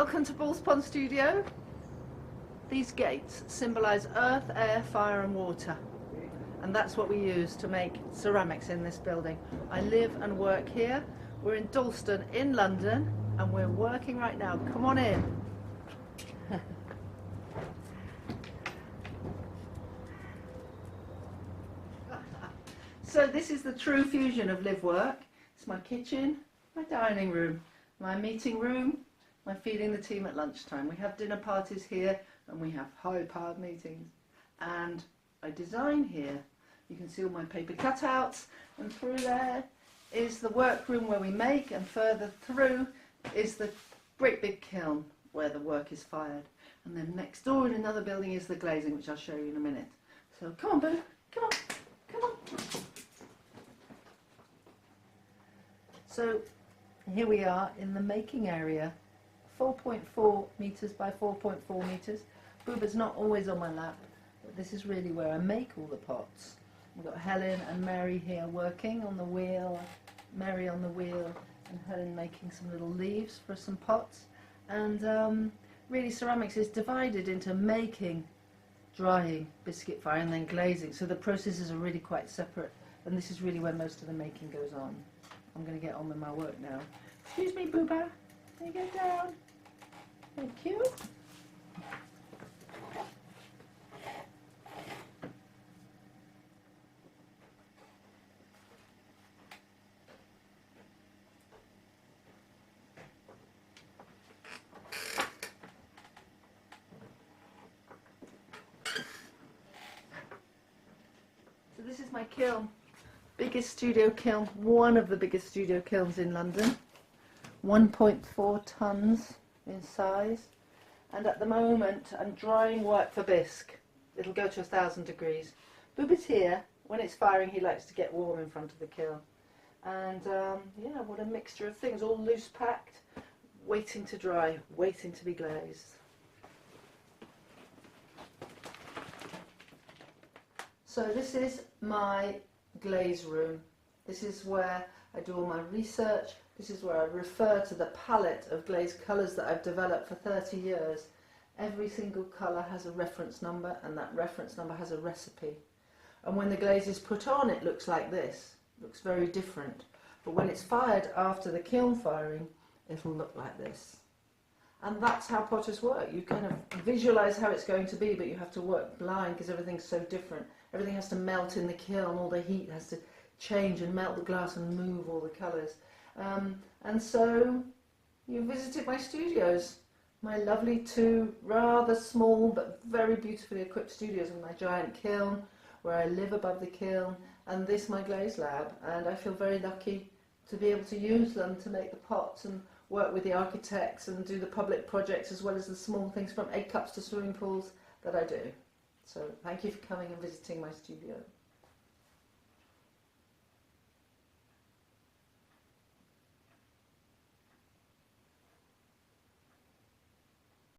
Welcome to Balls Pond Studio. These gates symbolise earth, air, fire and water, and that's what we use to make ceramics in this building. I live and work here. We're in Dalston in London and we're working right now. Come on in. So this is the true fusion of live work. It's my kitchen, my dining room, my meeting room, my feeding the team at lunchtime. We have dinner parties here and we have high-powered meetings. And I design here. You can see all my paper cutouts, and through there is the workroom where we make, and further through is the great big kiln where the work is fired. And then next door in another building is the glazing, which I'll show you in a minute. So come on, Boo, come on, come on. So here we are in the making area, 4.4 metres by 4.4 metres. Booba's not always on my lap, but this is really where I make all the pots. We've got Helen and Mary here working on the wheel, Mary on the wheel, and Helen making some little leaves for some pots. And really ceramics is divided into making, drying, biscuit fire, and then glazing. So the processes are really quite separate, and this is really where most of the making goes on. I'm going to get on with my work now. Excuse me, Booba. Can you go down? Thank you. So this is my kiln. Biggest studio kiln, one of the biggest studio kilns in London. 1.4 tons in size, and at the moment I'm drying work for bisque. It'll go to 1,000 degrees. Booba's here. When it's firing he likes to get warm in front of the kiln, and yeah, what a mixture of things, all loose packed, waiting to dry, waiting to be glazed. So this is my glaze room. This is where I do all my research. This is where I refer to the palette of glazed colours that I've developed for 30 years. Every single colour has a reference number, and that reference number has a recipe. And when the glaze is put on, it looks like this. It looks very different. But when it's fired after the kiln firing, it'll look like this. And that's how potters work. You kind of visualise how it's going to be, but you have to work blind because everything's so different. Everything has to melt in the kiln, all the heat has to change and melt the glass and move all the colours. And so you visited my studios, my lovely two rather small but very beautifully equipped studios, and my giant kiln where I live above the kiln, and this my glaze lab, and I feel very lucky to be able to use them to make the pots and work with the architects and do the public projects as well as the small things from egg cups to swimming pools that I do. So thank you for coming and visiting my studio.